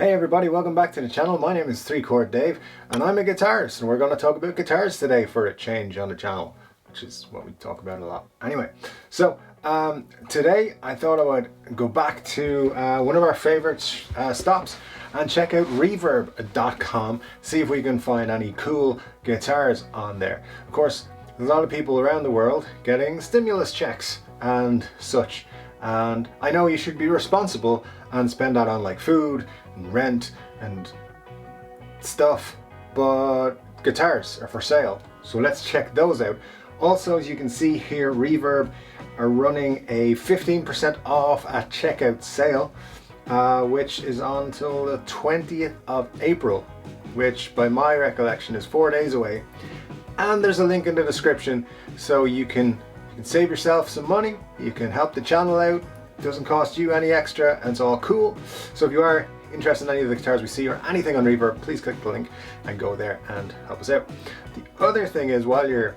Hey everybody, welcome back to the channel. My name is 3-Chord Dave and I'm a guitarist, and we're going to talk about guitars today for a change on the channel, which is what we talk about a lot. Anyway, so today I thought I would go back to one of our favorite stops and check out reverb.com, see if we can find any cool guitars on there. Of course, there's a lot of people around the world getting stimulus checks and such, and I know you should be responsible and spend that on like food and rent and stuff, but guitars are for sale, so let's check those out. Also, as you can see here, Reverb are running a 15% off at checkout sale, which is on until the 20th of April, which by my recollection is 4 days away. And there's a link in the description, so you can save yourself some money, you can help the channel out, it doesn't cost you any extra, and it's all cool. So if you are interested in any of the guitars we see or anything on Reverb, please click the link and go there and help us out. The other thing is, while you're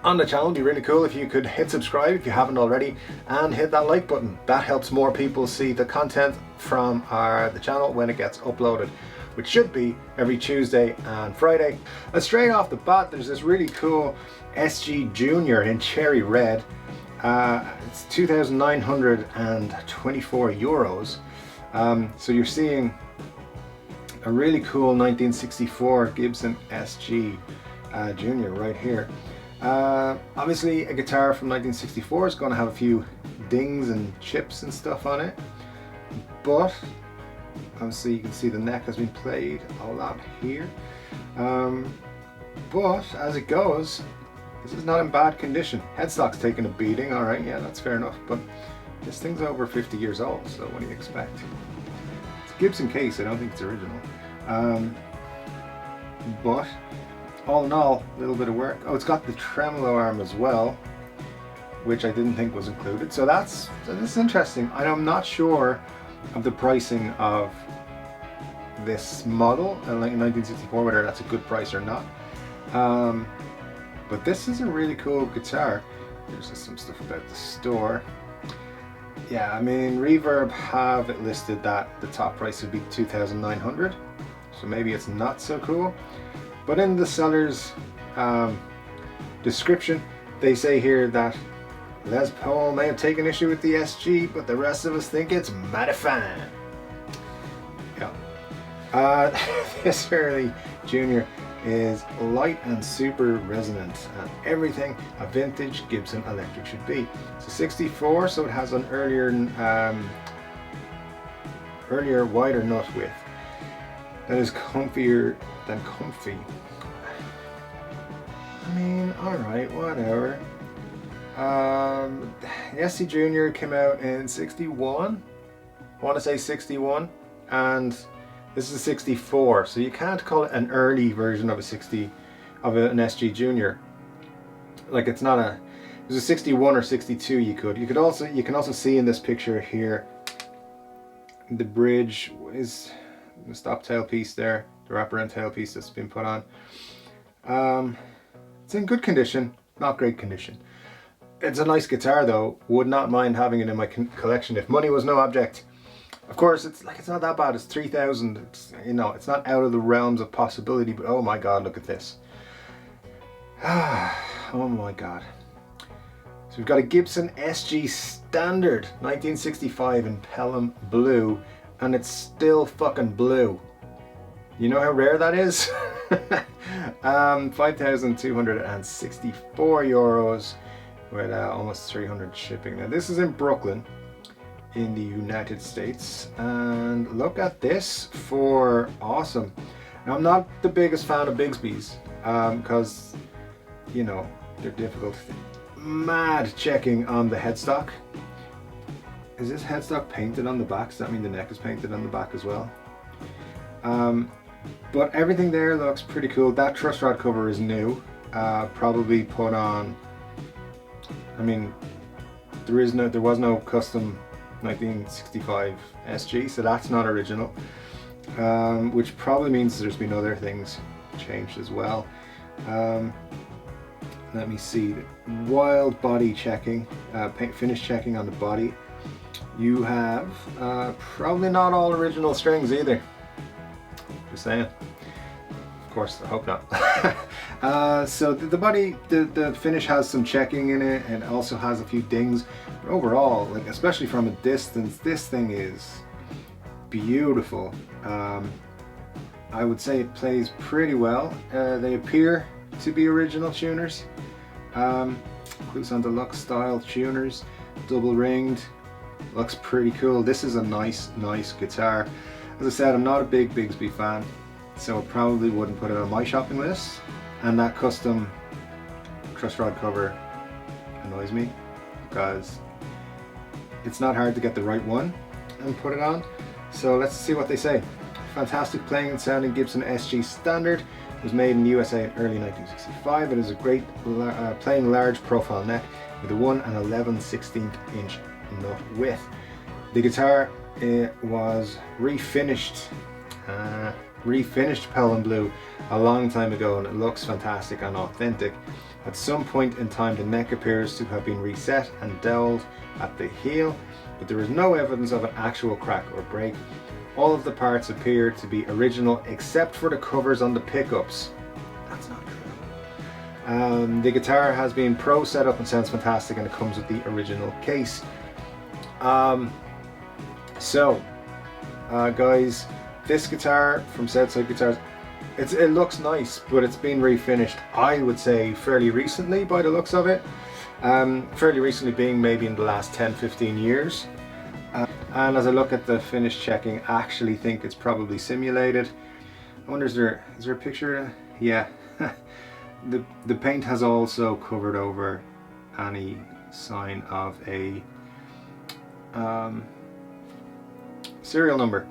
on the channel, it'd be really cool if you could hit subscribe if you haven't already, and hit that like button. That helps more people see the content from the channel when it gets uploaded, which should be every Tuesday and Friday. And straight off the bat, there's this really cool SG Jr in cherry red. It's 2,924 euros. So you're seeing a really cool 1964 Gibson SG Jr right here. Obviously a guitar from 1964 is going to have a few dings and chips and stuff on it, but obviously you can see the neck has been played a lot here. But as it goes, this is not in bad condition. Headstock's taking a beating, alright, yeah, that's fair enough, but this thing's over 50 years old, so what do you expect? It's a Gibson case, I don't think it's original. But all in all, a little bit of work. Oh, it's got the tremolo arm as well, which I didn't think was included, so this is interesting. I'm not sure of the pricing of this model, like in 1964, whether that's a good price or not. But this is a really cool guitar. There's just some stuff about the store. Yeah, I mean, Reverb have it listed that the top price would be 2,900, so maybe it's not so cool. But in the seller's description, they say here that Les Paul may have taken issue with the SG, but the rest of us think it's mighty fine. Yeah. This early Junior is light and super resonant, and everything a vintage Gibson electric should be. It's a 64, so it has an earlier wider nut width that is comfier than comfy. I mean, alright, whatever. The SG Jr came out in 61, I want to say 61, and this is a 64, so you can't call it an early version of an SG Jr. Like, it's not a, it was a 61 or 62. You can also see in this picture here, the bridge is the stop tailpiece there, the wraparound tailpiece that's been put on. It's in good condition, not great condition. It's a nice guitar though, would not mind having it in my collection if money was no object. Of course, it's not that bad. It's 3,000. It's, you know, it's not out of the realms of possibility. But oh my God, look at this! Oh my God! So we've got a Gibson SG Standard, 1965 in Pelham blue, and it's still fucking blue. You know how rare that is? 5,264 euros with almost 300 shipping. Now this is in Brooklyn, in the United States, and look at this for awesome. Now, I'm not the biggest fan of Bigsby's because, you know, they're difficult. Mad checking on the headstock. Is this headstock painted on the back? Does that mean the neck is painted on the back as well? But everything there looks pretty cool. That truss rod cover is new, probably put on. I mean, there was no custom 1965 SG, so that's not original, which probably means there's been other things changed as well. Let me see. Wild body checking, finish checking on the body. You have probably not all original strings either. Just saying. Of course, I hope not. So the body, the finish has some checking in it, and also has a few dings. But overall, like especially from a distance, this thing is beautiful. I would say it plays pretty well. They appear to be original tuners. Quicksound Deluxe style tuners, double ringed. Looks pretty cool. This is a nice guitar. As I said, I'm not a big Bigsby fan, so I probably wouldn't put it on my shopping list. And that custom truss rod cover annoys me because it's not hard to get the right one and put it on. So let's see what they say. Fantastic playing and sounding Gibson SG Standard. It was made in the USA in early 1965. It is a great playing large profile neck with a 1 11/16 inch nut width. The guitar was refinished pearl and blue a long time ago, and it looks fantastic and authentic. At some point in time the neck appears to have been reset and doweled at the heel, but there is no evidence of an actual crack or break. All of the parts appear to be original except for the covers on the pickups. That's not true. The guitar has been pro set up and sounds fantastic, and it comes with the original case. Guys, this guitar from Southside Guitars, it looks nice, but it's been refinished, I would say, fairly recently by the looks of it. Fairly recently being maybe in the last 10-15 years. And as I look at the finish checking, I actually think it's probably simulated. I wonder, is there a picture? Yeah. The paint has also covered over any sign of a serial number.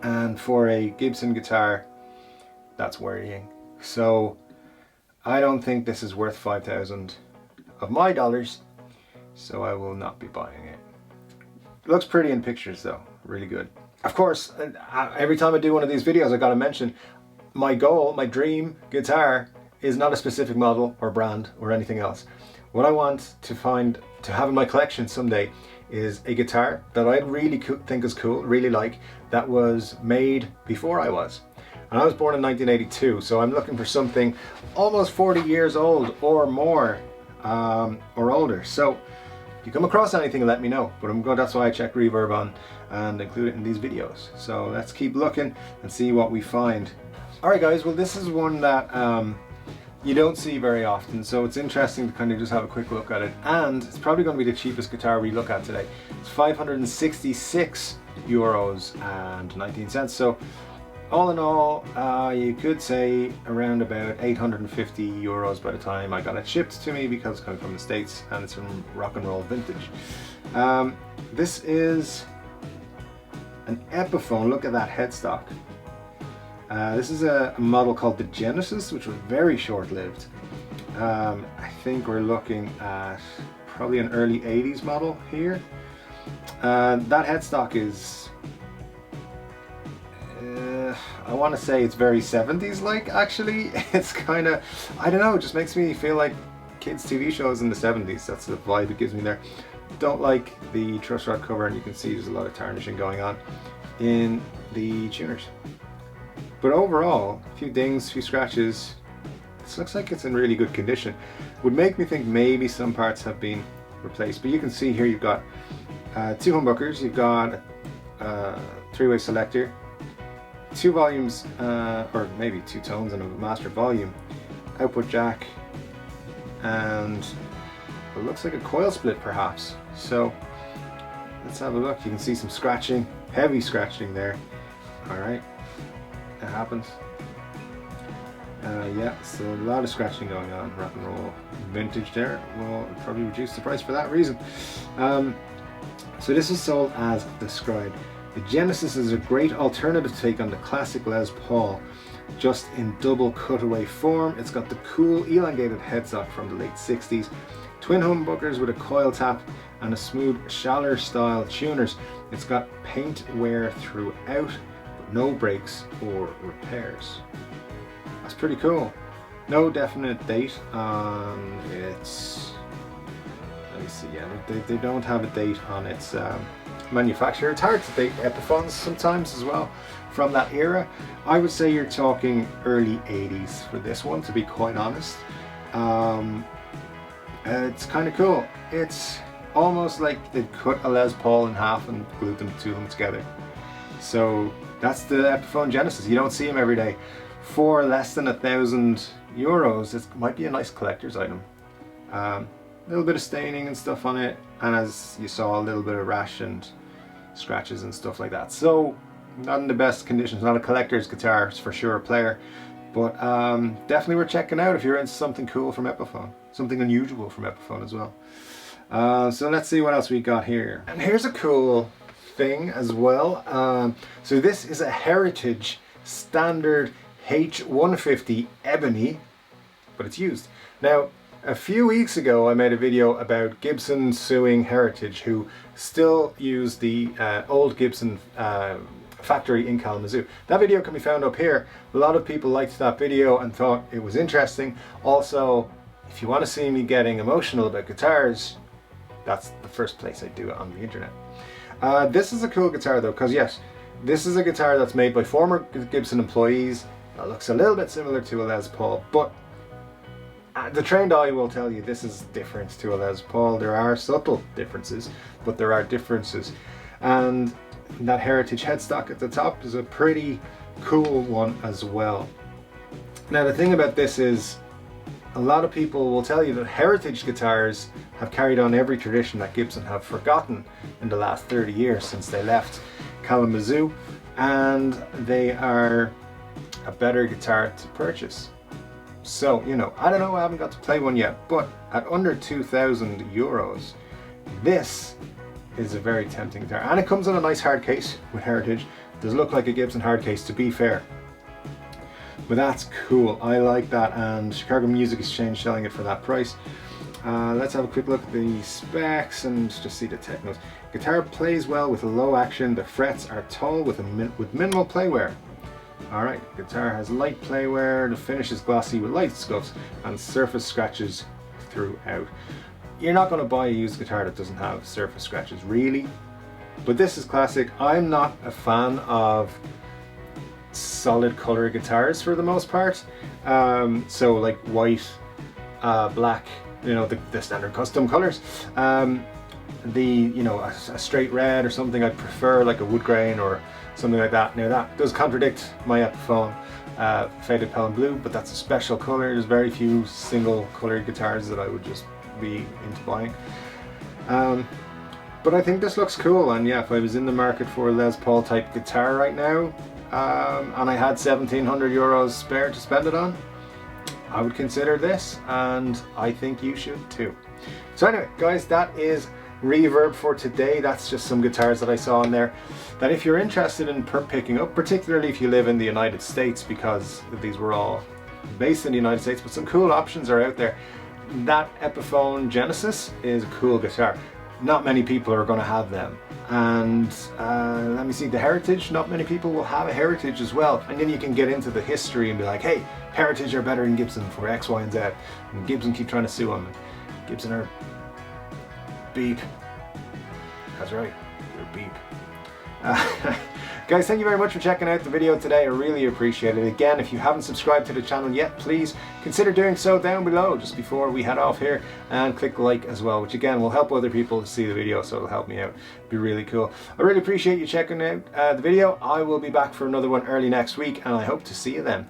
And for a Gibson guitar, that's worrying. So I don't think this is worth 5,000 of my dollars, so I will not be buying it. It looks pretty in pictures though, really good. Of course, every time I do one of these videos I gotta mention, my goal, my dream guitar is not a specific model or brand or anything else. What I want to have in my collection someday is a guitar that I really think is cool, really like, that was made before I was. And I was born in 1982, so I'm looking for something almost 40 years old or more, or older. So if you come across anything, let me know. But that's why I check reverb on and include it in these videos. So let's keep looking and see what we find. Alright guys, well this is one that you don't see very often, so it's interesting to kind of just have a quick look at it. And it's probably going to be the cheapest guitar we look at today. It's 566 euros and 19 cents. So all in all, you could say around about 850 euros by the time I got it shipped to me, because it's coming from the States and it's from Rock and Roll Vintage. This is an Epiphone. Look at that headstock. This is a model called the Genesis, which was very short-lived. I think we're looking at probably an early 80s model here. That headstock is, I want to say it's very 70s like, actually. It's kind of, I don't know, it just makes me feel like kids TV shows in the 70s. That's the vibe it gives me there. Don't like the truss rod cover, and you can see there's a lot of tarnishing going on in the tuners. But overall, a few dings, a few scratches. This looks like it's in really good condition. Would make me think maybe some parts have been replaced. But you can see here you've got 2 humbuckers, you've got a 3-way selector, 2 volumes, or maybe 2 tones and a master volume, output jack, and it looks like a coil split perhaps. So let's have a look. You can see some scratching, heavy scratching there. Alright. It happens. Yeah, so a lot of scratching going on. Rock and Roll Vintage there. Well, probably reduce the price for that reason. So this is sold as described. The Genesis is a great alternative take on the classic Les Paul, just in double cutaway form. It's got the cool elongated headstock from the late 60s, twin humbuckers with a coil tap, and a smooth Schaller style tuners. It's got paint wear throughout, no breaks or repairs. That's pretty cool. No definite date on its let me see, yeah, they don't have a date on its manufacturer. It's hard to date Epiphones sometimes as well from that era. I would say you're talking early 80s for this one, to be quite honest. It's kind of cool. It's almost like they cut a Les Paul in half and glued them together. So that's the Epiphone Genesis. You don't see them every day. For less than €1,000, it might be a nice collector's item. A little bit of staining and stuff on it, and as you saw, a little bit of rash and scratches and stuff like that. So not in the best conditions. Not a collector's guitar, it's for sure a player, but definitely worth checking out if you're into something cool from Epiphone, something unusual from Epiphone as well. So let's see what else we got here. And here's a cool thing as well. So this is a Heritage Standard H150 Ebony, but it's used. Now, a few weeks ago I made a video about Gibson suing Heritage, who still use the old Gibson factory in Kalamazoo. That video can be found up here. A lot of people liked that video and thought it was interesting. Also, if you want to see me getting emotional about guitars, that's the first place I do it on the internet. This is a cool guitar though, because yes, this is a guitar that's made by former Gibson employees. It looks a little bit similar to a Les Paul, but the trained eye will tell you this is different to a Les Paul. There are subtle differences, but there are differences. And that Heritage headstock at the top is a pretty cool one as well. Now the thing about this is, a lot of people will tell you that Heritage guitars have carried on every tradition that Gibson have forgotten in the last 30 years since they left Kalamazoo, and they are a better guitar to purchase. So, you know, I don't know, I haven't got to play one yet, but at under €2,000, this is a very tempting guitar. And it comes in a nice hard case with Heritage. It does look like a Gibson hard case, to be fair. But that's cool, I like that, and Chicago Music Exchange selling it for that price. Let's have a quick look at the specs and just see the technos. Guitar plays well with low action, the frets are tall with minimal playwear. Alright, guitar has light playwear, the finish is glossy with light scuffs and surface scratches throughout. You're not going to buy a used guitar that doesn't have surface scratches, really. But this is classic. I'm not a fan of solid color guitars for the most part. So like white, black, you know, the standard custom colors. A straight red or something I'd prefer, like a wood grain or something like that. Now that does contradict my Epiphone Faded Pale and Blue, but that's a special color. There's very few single colored guitars that I would just be into buying. But I think this looks cool, and yeah, if I was in the market for a Les Paul type guitar right now, and I had €1,700 spare to spend it on, I would consider this, and I think you should too. So anyway, guys, that is Reverb for today. That's just some guitars that I saw in there that if you're interested in picking up, particularly if you live in the United States, because these were all based in the United States, but some cool options are out there. That Epiphone Genesis is a cool guitar. Not many people are going to have them, and let me see, the Heritage, not many people will have a Heritage as well. And then you can get into the history and be like, hey, Heritage are better than Gibson for X, Y, and Z, and Gibson keep trying to sue them. Gibson are beep. That's right, you're beep. Guys, thank you very much for checking out the video today. I really appreciate it. Again, if you haven't subscribed to the channel yet, please consider doing so down below just before we head off here, and click like as well, which again will help other people to see the video, so it'll help me out. It'd be really cool. I really appreciate you checking out the video. I will be back for another one early next week, and I hope to see you then.